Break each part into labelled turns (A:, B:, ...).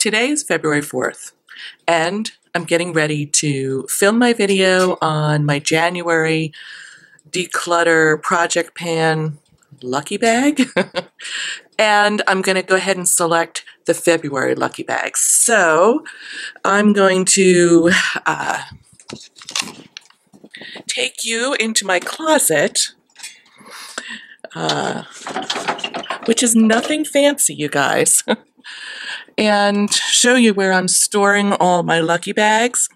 A: Today is February 4th, and I'm getting ready to film my video on my January declutter Project Pan lucky bag. And I'm going to go ahead and select the February lucky bags. So I'm going to take you into my closet, which is nothing fancy, you guys, and show you where I'm storing all my lucky bags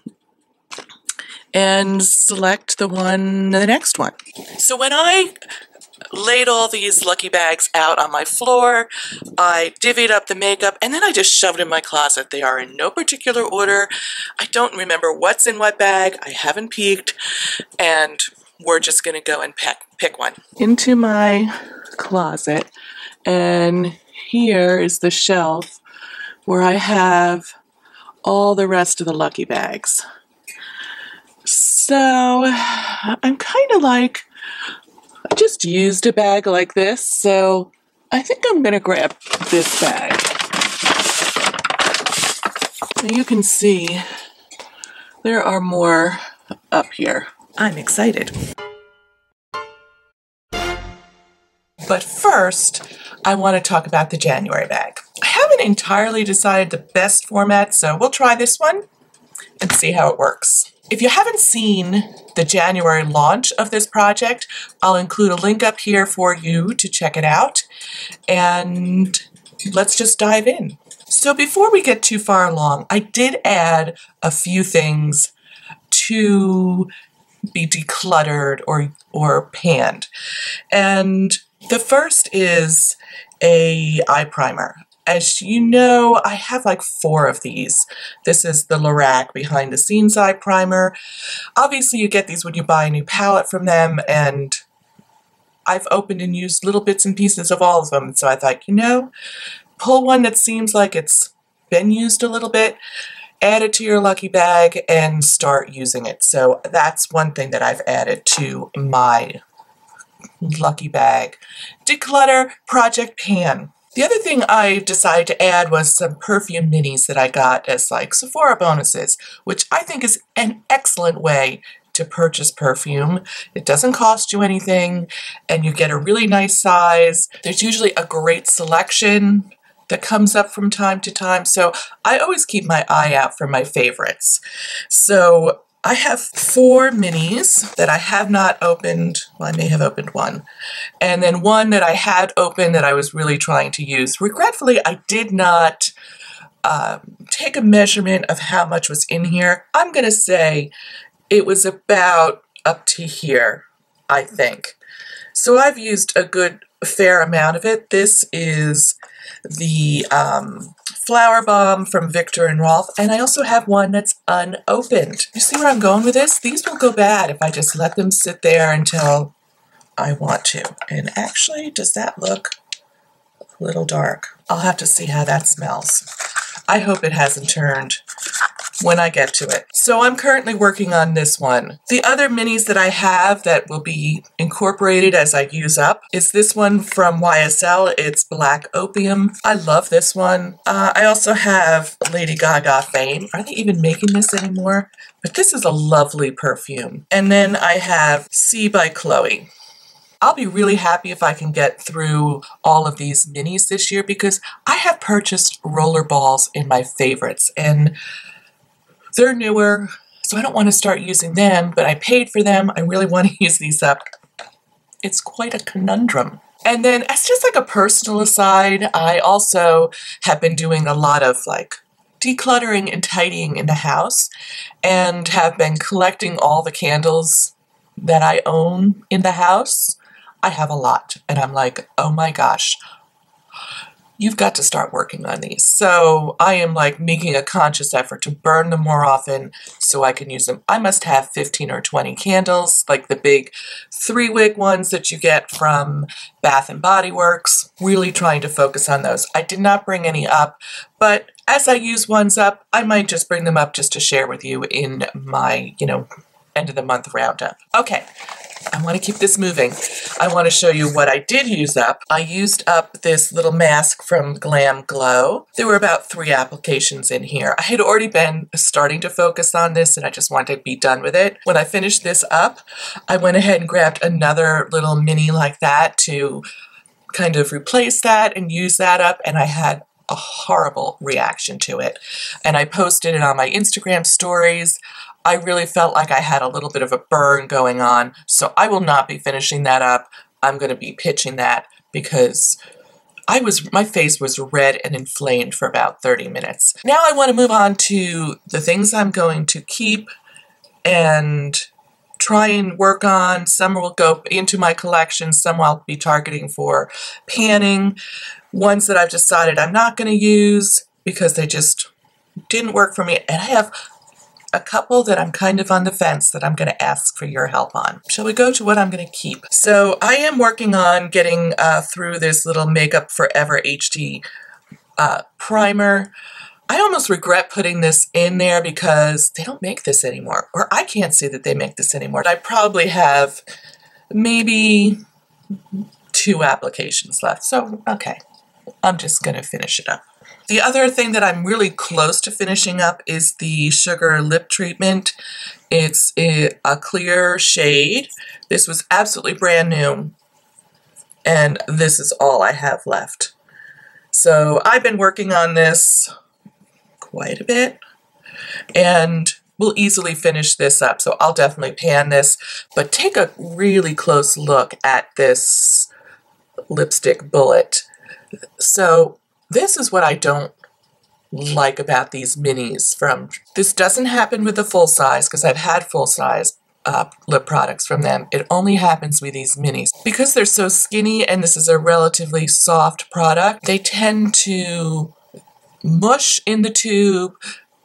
A: and select the next one. So when I laid all these lucky bags out on my floor, I divvied up the makeup, and then I just shoved in my closet. They are in no particular order. I don't remember what's in what bag. I haven't peeked, and we're just going to go and pick one. Into my closet, and here is the shelf where I have all the rest of the lucky bags. So I'm kind of like, I just used a bag like this, so I think I'm going to grab this bag. Now you can see there are more up here. I'm excited. But first, I want to talk about the January bag. I haven't entirely decided the best format, so we'll try this one and see how it works. If you haven't seen the January launch of this project, I'll include a link up here for you to check it out. And let's just dive in. So before we get too far along, I did add a few things to be decluttered or panned. And the first is an eye primer. As you know, I have like 4 of these. This is the Lorac Behind the Scenes Eye Primer. Obviously, you get these when you buy a new palette from them, and I've opened and used little bits and pieces of all of them. So I thought, you know, pull one that seems like it's been used a little bit, add it to your lucky bag, and start using it. So that's one thing that I've added to my lucky bag. Declutter Project Pan. The other thing I decided to add was some perfume minis that I got as like Sephora bonuses, which I think is an excellent way to purchase perfume. It doesn't cost you anything, and you get a really nice size. There's usually a great selection that comes up from time to time, so I always keep my eye out for my favorites. So I have 4 minis that I have not opened. Well, I may have opened one. And then one that I had opened that I was really trying to use. Regretfully, I did not take a measurement of how much was in here. I'm going to say it was about up to here, I think. So I've used a fair amount of it. This is the Flower Bomb from Victor and Rolf, and I also have one that's unopened. You see where I'm going with this? These will go bad if I just let them sit there until I want to. And actually, does that look a little dark? I'll have to see how that smells. I hope it hasn't turned when I get to it. So I'm currently working on this one. The other minis that I have that will be incorporated as I use up is this one from YSL. It's Black Opium. I love this one. I also have Lady Gaga Fame. Are they even making this anymore? But this is a lovely perfume. And then I have C by Chloe. I'll be really happy if I can get through all of these minis this year because I have purchased roller balls in my favorites, and they're newer, so I don't want to start using them, but I paid for them. I really want to use these up. It's quite a conundrum. And then as just like a personal aside, I also have been doing a lot of like decluttering and tidying in the house and have been collecting all the candles that I own in the house. I have a lot, and I'm like, oh my gosh, you've got to start working on these. So I am like making a conscious effort to burn them more often so I can use them. I must have 15 or 20 candles, like the big 3-wick ones that you get from Bath and Body Works. Really trying to focus on those. I did not bring any up, but as I use ones up, I might just bring them up just to share with you in my, end of the month roundup. Okay, I want to keep this moving. I want to show you what I did use up. I used up this little mask from Glam Glow. There were about 3 applications in here. I had already been starting to focus on this and I just wanted to be done with it. When I finished this up, I went ahead and grabbed another little mini like that to kind of replace that and use that up, and I had a horrible reaction to it. And I posted it on my Instagram stories. I really felt like I had a little bit of a burn going on, so I will not be finishing that up. I'm going to be pitching that because my face was red and inflamed for about 30 minutes. Now I want to move on to the things I'm going to keep and try and work on. Some will go into my collection, some I'll be targeting for panning. Ones that I've decided I'm not going to use because they just didn't work for me. And I have a couple that I'm kind of on the fence that I'm going to ask for your help on. Shall we go to what I'm going to keep? So I am working on getting through this little Makeup Forever HD primer. I almost regret putting this in there because they don't make this anymore, or I can't see that they make this anymore. I probably have maybe 2 applications left, so okay, I'm just going to finish it up. The other thing that I'm really close to finishing up is the Sugar Lip Treatment. It's a clear shade. This was absolutely brand new, and this is all I have left. So I've been working on this quite a bit, and we'll easily finish this up. So I'll definitely pan this, but take a really close look at this lipstick bullet. So this is what I don't like about these minis from, this doesn't happen with the full size because I've had full size lip products from them. It only happens with these minis. Because they're so skinny and this is a relatively soft product, they tend to mush in the tube,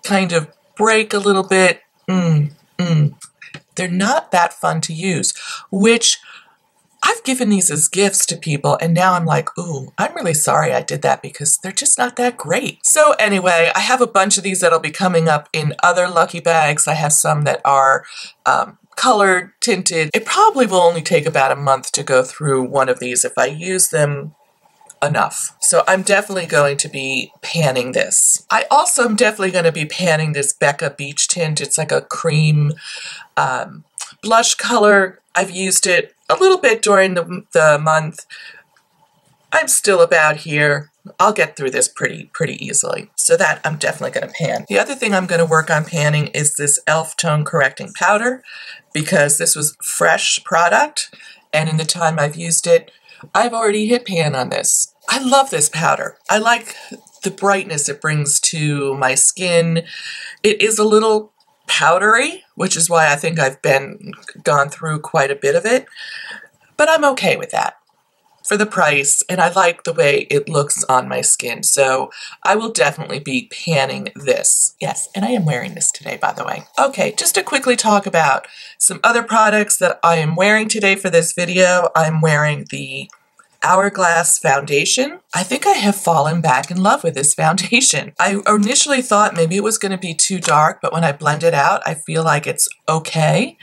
A: kind of break a little bit. They're not that fun to use, which I've given these as gifts to people, and now I'm like, ooh, I'm really sorry I did that because they're just not that great. So anyway, I have a bunch of these that'll be coming up in other lucky bags. I have some that are colored, tinted. It probably will only take about a month to go through one of these if I use them enough. So I'm definitely going to be panning this. I also am definitely going to be panning this Becca Beach Tint. It's like a cream blush color. I've used it a little bit during the month. I'm still about here. I'll get through this pretty easily. So that I'm definitely going to pan. The other thing I'm going to work on panning is this e.l.f. Tone Correcting Powder, because this was fresh product, and in the time I've used it, I've already hit pan on this. I love this powder. I like the brightness it brings to my skin. It is a little powdery, which is why I think I've gone through quite a bit of it, but I'm okay with that for the price, and I like the way it looks on my skin, so I will definitely be panning this. Yes, and I am wearing this today, by the way. Okay, just to quickly talk about some other products that I am wearing today for this video. I'm wearing the Hourglass foundation. I think I have fallen back in love with this foundation. I initially thought maybe it was going to be too dark, but when I blend it out, I feel like it's okay.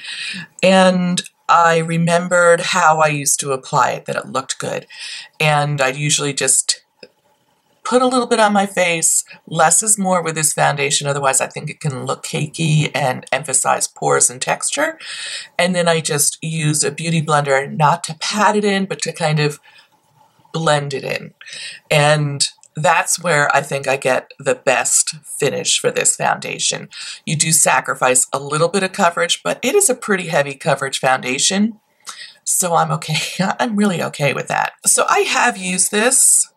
A: And I remembered how I used to apply it, that it looked good. And I'd usually just put a little bit on my face. Less is more with this foundation, otherwise I think it can look cakey and emphasize pores and texture. And then I just use a beauty blender, not to pat it in, but to kind of blend it in. And that's where I think I get the best finish for this foundation. You do sacrifice a little bit of coverage, but it is a pretty heavy coverage foundation. So I'm okay. I'm really okay with that. So I have used this,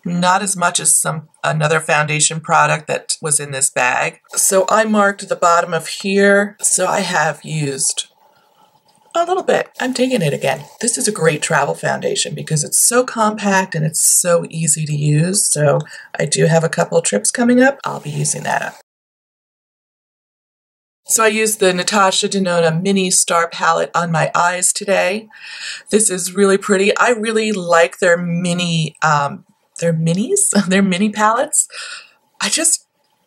A: not as much as another foundation product that was in this bag. So I marked the bottom of here. So I have used a little bit. I'm taking it again. This is a great travel foundation because it's so compact and it's so easy to use. So I do have a couple of trips coming up. I'll be using that up. So I used the Natasha Denona Mini Star Palette on my eyes today. This is really pretty. I really like their mini, their mini palettes.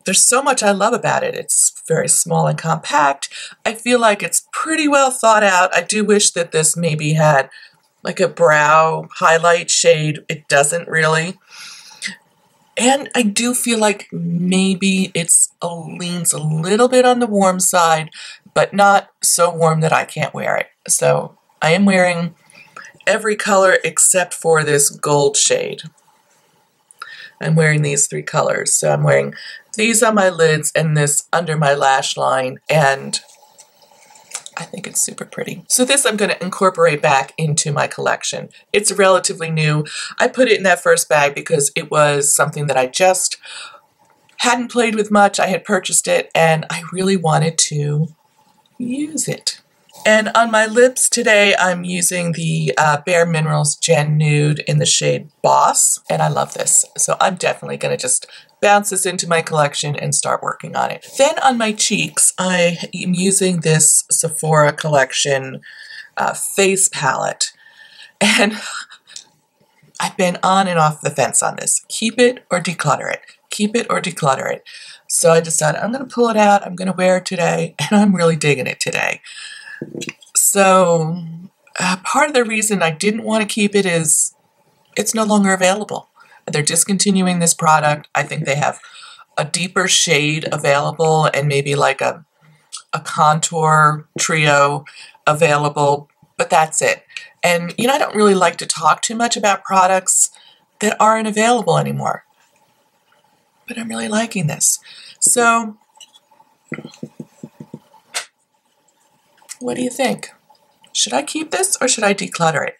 A: There's so much I love about it. It's very small and compact. I feel like it's pretty well thought out. I do wish that this maybe had like a brow highlight shade. It doesn't really. And I do feel like maybe it's leans a little bit on the warm side, but not so warm that I can't wear it. So I am wearing every color except for this gold shade. I'm wearing these 3 colors. So I'm wearing these on my lids and this under my lash line, and I think it's super pretty. So this I'm going to incorporate back into my collection. It's relatively new. I put it in that first bag because it was something that I just hadn't played with much. I had purchased it and I really wanted to use it. And on my lips today, I'm using the Bare Minerals Gen Nude in the shade Boss, and I love this. So I'm definitely going to just bounce this into my collection and start working on it. Then on my cheeks, I am using this Sephora collection face palette, and I've been on and off the fence on this. Keep it or declutter it. Keep it or declutter it. So I decided I'm going to pull it out, I'm going to wear it today, and I'm really digging it today. So part of the reason I didn't want to keep it is it's no longer available. They're discontinuing this product. I think they have a deeper shade available and maybe like a contour trio available, but that's it. And you know, I don't really like to talk too much about products that aren't available anymore, but I'm really liking this. So what do you think? Should I keep this or should I declutter it?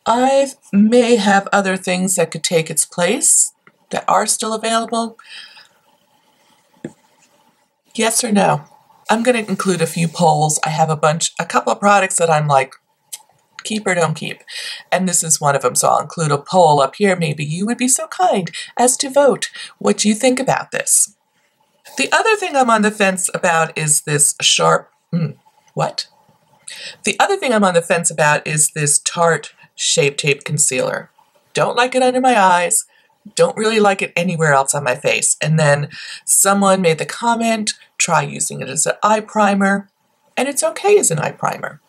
A: I may have other things that could take its place that are still available. Yes or no? I'm going to include a few polls. I have a couple of products that I'm like, keep or don't keep. And this is one of them. So I'll include a poll up here. Maybe you would be so kind as to vote what you think about this. The other thing I'm on the fence about is this The other thing I'm on the fence about is this Tarte Shape Tape Concealer. Don't like it under my eyes. Don't really like it anywhere else on my face. And then someone made the comment, try using it as an eye primer. And it's okay as an eye primer.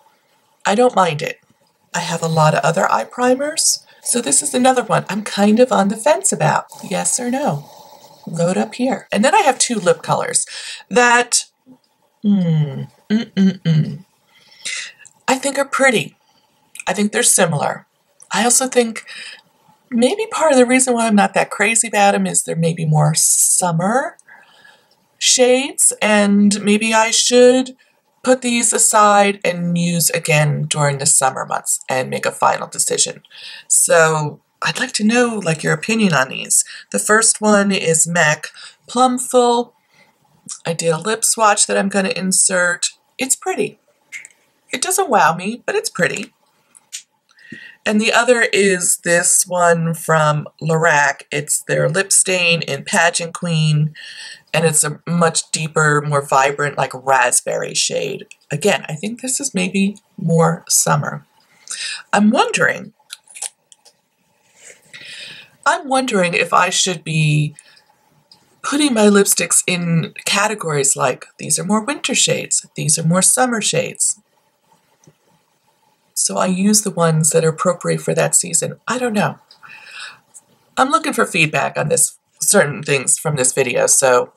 A: I don't mind it. I have a lot of other eye primers. So this is another one I'm kind of on the fence about. Yes or no? Vote up here. And then I have 2 lip colors that I think are pretty. I think they're similar. I also think maybe part of the reason why I'm not that crazy about them is they're maybe more summer shades, and maybe I should put these aside and use again during the summer months and make a final decision. So I'd like to know like your opinion on these. The first one is MAC Plumful. I did a lip swatch that I'm going to insert. It's pretty. It doesn't wow me, but it's pretty. And the other is this one from Lorac. It's their lip stain in Pageant Queen, and it's a much deeper, more vibrant, like raspberry shade. Again, I think this is maybe more summer. I'm wondering if I should be putting my lipsticks in categories like these are more winter shades, these are more summer shades. So I use the ones that are appropriate for that season. I don't know. I'm looking for feedback on this, certain things from this video, so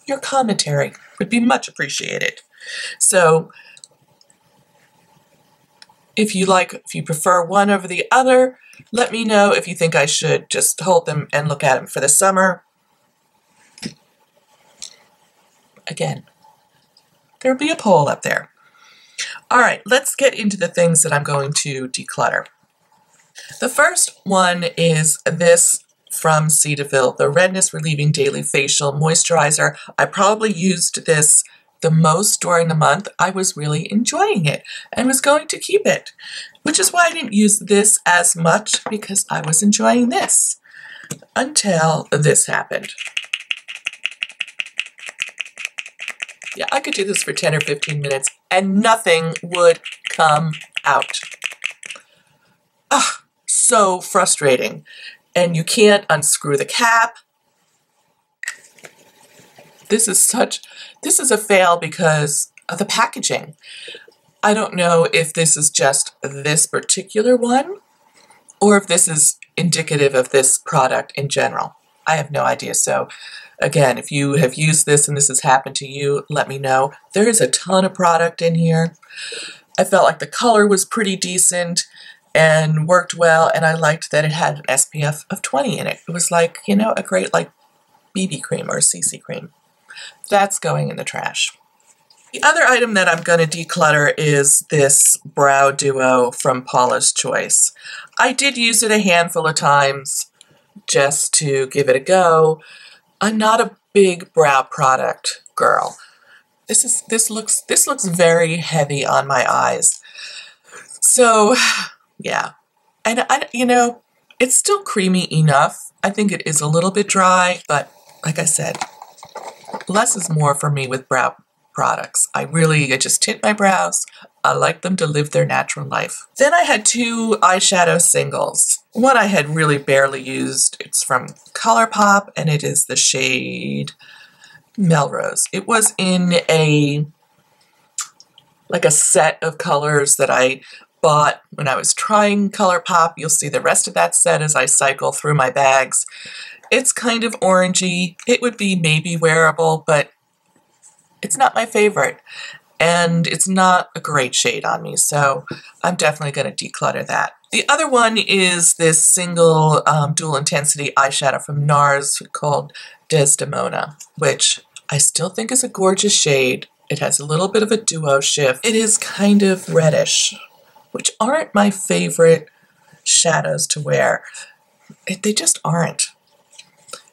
A: your commentary would be much appreciated. So if you prefer one over the other, let me know. If you think I should just hold them and look at them for the summer. Again, there'll be a poll up there. All right, let's get into the things that I'm going to declutter. The first one is this from Cetaphil, the Redness Relieving Daily Facial Moisturizer. I probably used this the most during the month. I was really enjoying it and was going to keep it, which is why I didn't use this as much, because I was enjoying this until this happened. Yeah, I could do this for 10 or 15 minutes and nothing would come out. Ugh, so frustrating. And you can't unscrew the cap. this is a fail because of the packaging. I don't know if this is just this particular one or if this is indicative of this product in general. I have no idea. So again, if you have used this and this has happened to you, let me know. There is a ton of product in here. I felt like the color was pretty decent and worked well, and I liked that it had an SPF of 20 in it. It was like, you know, a great like BB cream or a CC cream. That's going in the trash. The other item that I'm going to declutter is this Brow Duo from Paula's Choice. I did use it a handful of times just to give it a go. I'm not a big brow product girl. This looks very heavy on my eyes. So, yeah. And you know, it's still creamy enough. I think it is a little bit dry, but like I said, less is more for me with brow products. I just tint my brows. I like them to live their natural life. Then I had two eyeshadow singles. One I had really barely used. It's from ColourPop, and it is the shade Melrose. It was in a set of colors that I bought when I was trying ColourPop. You'll see the rest of that set as I cycle through my bags. It's kind of orangey. It would be maybe wearable, but it's not my favorite. And it's not a great shade on me, so I'm definitely going to declutter that. The other one is this single dual intensity eyeshadow from NARS called Desdemona, which I still think is a gorgeous shade. It has a little bit of a duo shift. It is kind of reddish, which aren't my favorite shadows to wear. They just aren't.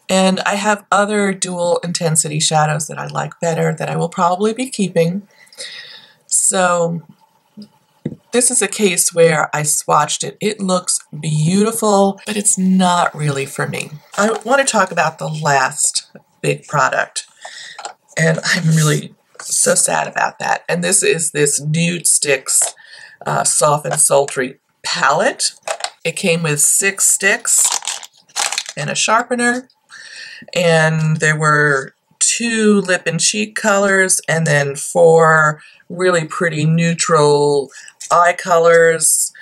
A: And I have other dual intensity shadows that I like better that I will probably be keeping. So this is a case where I swatched it. It looks beautiful, but it's not really for me. I want to talk about the last big product, and I'm really so sad about that. And this is this Nude Sticks Soft and Sultry palette. It came with 6 sticks and a sharpener, and there were 2 lip and cheek colors, and then 4 really pretty neutral eye colors.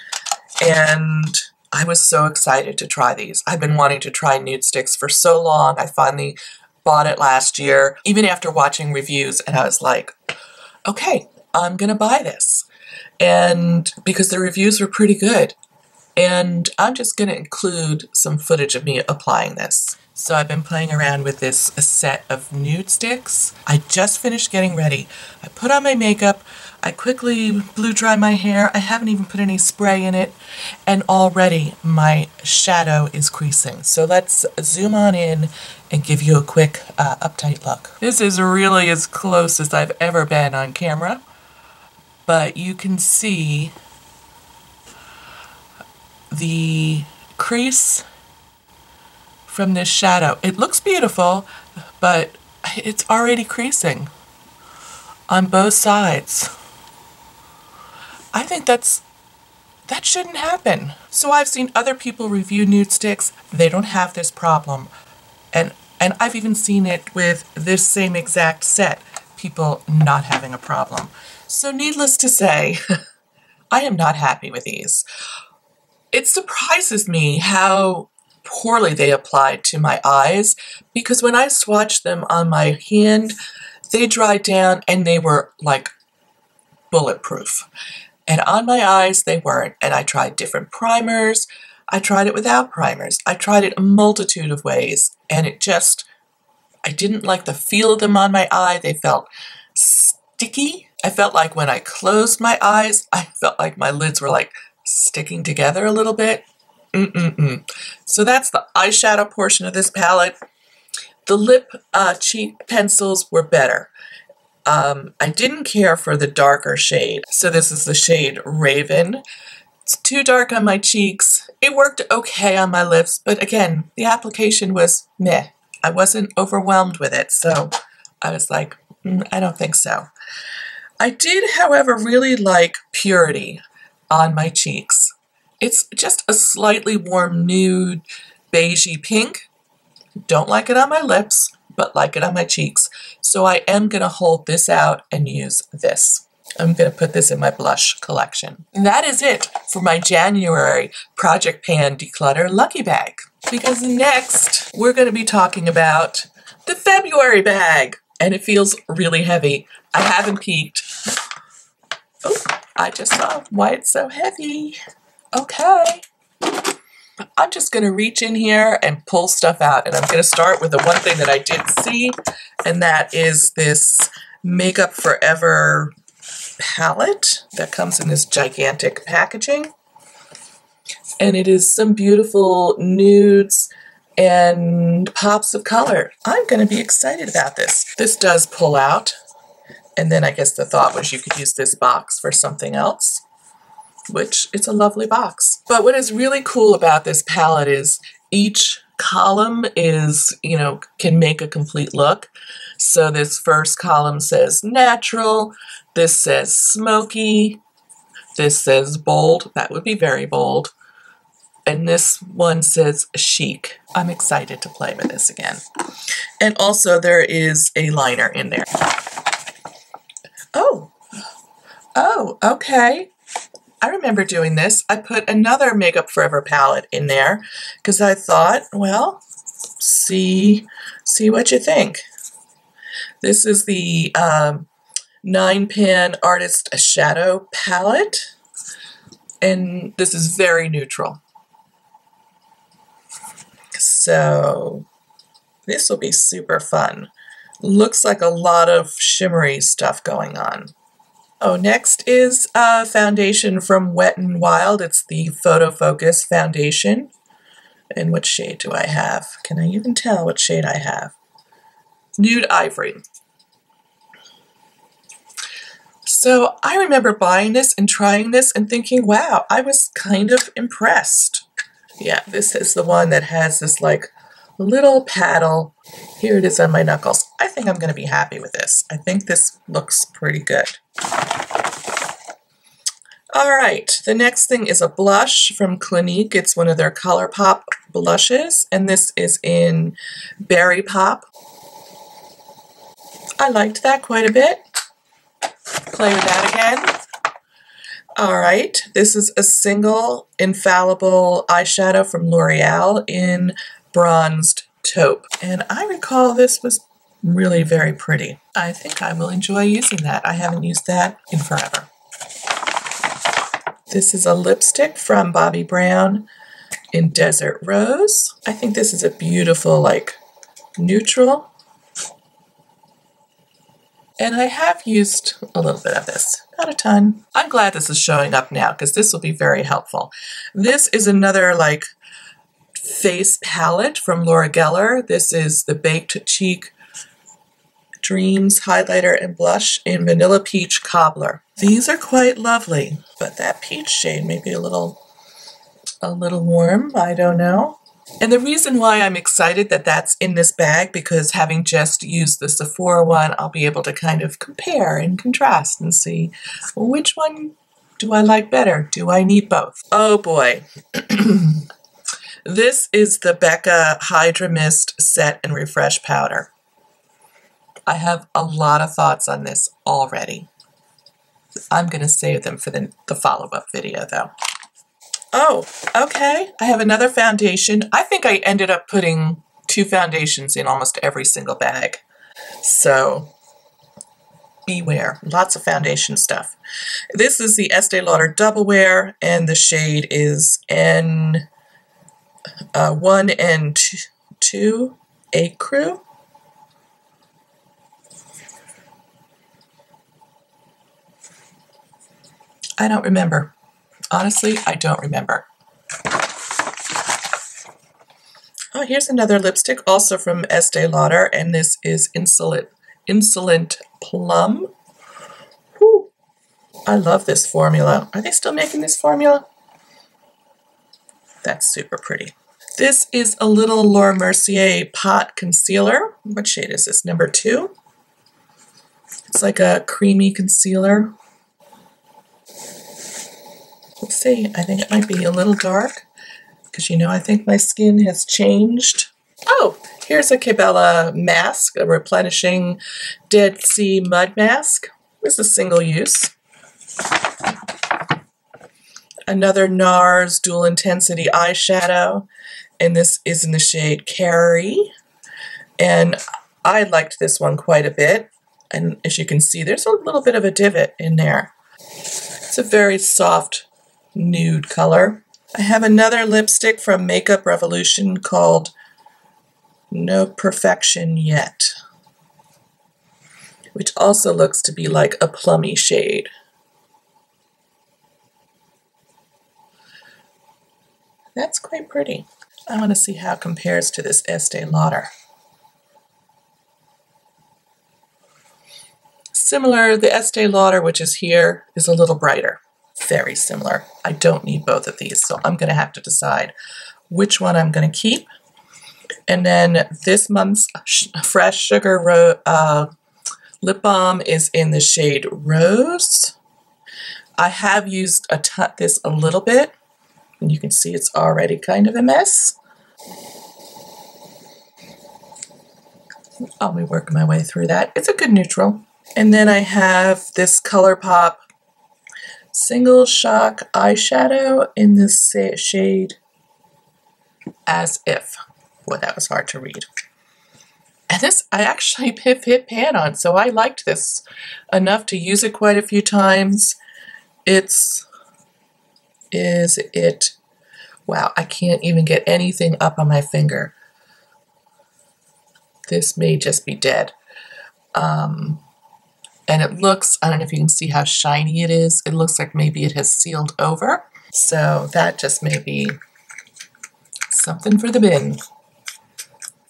A: And I was so excited to try these. I've been wanting to try Nude Sticks for so long. I finally bought it last year, even after watching reviews, and I was like, okay, I'm gonna buy this. And because the reviews were pretty good. And I'm just gonna include some footage of me applying this. So I've been playing around with this set of nude sticks. I just finished getting ready. I put on my makeup, I quickly blow dry my hair, I haven't even put any spray in it, and already my shadow is creasing. So let's zoom on in and give you a quick uptight look. This is really as close as I've ever been on camera, but you can see the crease from this shadow. It looks beautiful, but it's already creasing on both sides. I think that shouldn't happen. So I've seen other people review nude sticks. They don't have this problem. And I've even seen it with this same exact set, people not having a problem. So needless to say, I am not happy with these. It surprises me how poorly they applied to my eyes, because when I swatched them on my hand, they dried down and they were like bulletproof. And on my eyes, they weren't. And I tried different primers. I tried it without primers. I tried it a multitude of ways, and I didn't like the feel of them on my eye. They felt sticky. I felt like when I closed my eyes, I felt like my lids were like sticking together a little bit. So that's the eyeshadow portion of this palette. The lip cheek pencils were better. I didn't care for the darker shade. So this is the shade Raven. It's too dark on my cheeks. It worked okay on my lips, but again, the application was meh. I wasn't overwhelmed with it, so I was like, I don't think so. I did, however, really like Purity on my cheeks. It's just a slightly warm nude beigey pink. Don't like it on my lips, but like it on my cheeks. So I am going to hold this out and use this. I'm going to put this in my blush collection. And that is it for my January Project Pan Declutter Lucky Bag. Because next, we're going to be talking about the February bag. And it feels really heavy. I haven't peeked. Oh, I just saw why it's so heavy. Okay. I'm just going to reach in here and pull stuff out. And I'm going to start with the one thing that I did see. And that is this Makeup Forever palette that comes in this gigantic packaging. And it is some beautiful nudes and pops of color. I'm going to be excited about this. This does pull out. And then I guess the thought was you could use this box for something else, which it's a lovely box. But what is really cool about this palette is each column is, you know, can make a complete look. So this first column says natural, this says smoky, this says bold, that would be very bold, and this one says chic. I'm excited to play with this again. And also there is a liner in there. Oh, okay. I remember doing this. I put another Makeup Forever palette in there because I thought, well, see what you think. This is the 9-pan Artist Shadow palette, and this is very neutral. So this will be super fun. Looks like a lot of shimmery stuff going on. Oh, next is a foundation from Wet n Wild. It's the Photo Focus foundation. And what shade do I have? Can I even tell what shade I have? Nude Ivory. So I remember buying this and trying this and thinking, wow, I was kind of impressed. Yeah, this is the one that has this like little paddle. Here it is on my knuckles. I think I'm going to be happy with this. I think this looks pretty good. All right, the next thing is a blush from Clinique. It's one of their ColourPop blushes, and this is in Berry Pop. I liked that quite a bit. Play with that again. All right, this is a single infallible eyeshadow from L'Oreal in Bronzed Taupe. And I recall this was really very pretty. I think I will enjoy using that. I haven't used that in forever. This is a lipstick from Bobbi Brown in Desert Rose. I think this is a beautiful, like, neutral. And I have used a little bit of this, not a ton. I'm glad this is showing up now because this will be very helpful. This is another, like, face palette from Laura Geller. This is the Baked Cheek Dreams highlighter and blush in Vanilla Peach Cobbler. These are quite lovely, but that peach shade may be a little warm, I don't know. And the reason why I'm excited that that's in this bag, because having just used the Sephora one, I'll be able to kind of compare and contrast and see which one do I like better? Do I need both? Oh boy. This is the Becca Hydra Mist Set and Refresh Powder. I have a lot of thoughts on this already. I'm going to save them for the follow-up video, though. Oh, okay. I have another foundation. I think I ended up putting 2 foundations in almost every single bag. So, beware. Lots of foundation stuff. This is the Estee Lauder Double Wear, and the shade is N1 and 2 Ecru. I don't remember. Honestly, I don't remember. Oh, here's another lipstick, also from Estee Lauder, and this is Insolent Plum. Whew. I love this formula. Are they still making this formula? That's super pretty. This is a little Laura Mercier Pot Concealer. What shade is this? Number 2? It's like a creamy concealer. Let's see, I think it might be a little dark because, you know, I think my skin has changed. Oh, here's a Cabela mask, a replenishing Dead Sea mud mask. This is single use. Another NARS dual intensity eyeshadow, and this is in the shade Carry. And I liked this one quite a bit. And as you can see, there's a little bit of a divot in there. It's a very soft nude color. I have another lipstick from Makeup Revolution called No Perfection Yet, which also looks to be like a plummy shade. That's quite pretty. I want to see how it compares to this Estee Lauder. Similar, the Estee Lauder, which is here, is a little brighter. Very similar. I don't need both of these, so I'm going to have to decide which one I'm going to keep. And then this month's Fresh Sugar lip balm is in the shade Rose. I have used this a little bit, and you can see it's already kind of a mess. I'll be working my way through that. It's a good neutral. And then I have this ColourPop Single Shock eyeshadow in this shade As If. Boy, that was hard to read. And this I actually hit pan on, so I liked this enough to use it quite a few times. Wow, I can't even get anything up on my finger. This may just be dead. And it looks, I don't know if you can see how shiny it is. It looks like maybe it has sealed over. So that just may be something for the bin.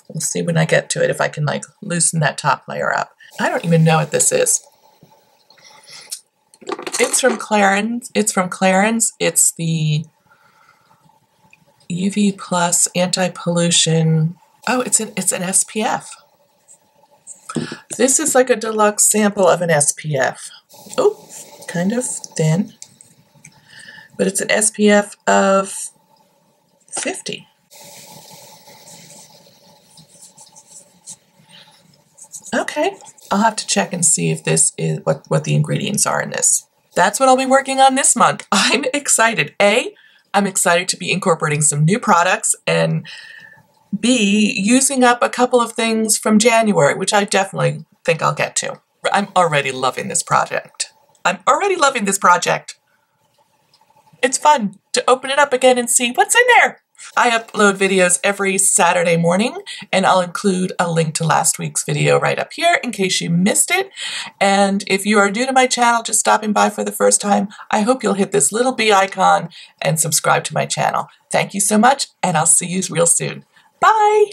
A: We'll see when I get to it if I can like loosen that top layer up. I don't even know what this is. It's from Clarins. It's the UV Plus Anti-Pollution. Oh, it's an SPF. This is like a deluxe sample of an SPF. Oh, kind of thin. But it's an SPF of 50. Okay, I'll have to check and see if this is what the ingredients are in this. That's what I'll be working on this month. I'm excited. A, I'm excited to be incorporating some new products, and B, using up a couple of things from January, which I definitely think I'll get to. I'm already loving this project. It's fun to open it up again and see what's in there. I upload videos every Saturday morning, and I'll include a link to last week's video right up here in case you missed it. And if you are new to my channel, just stopping by for the first time, I hope you'll hit this little bee icon and subscribe to my channel. Thank you so much, and I'll see you real soon. Bye!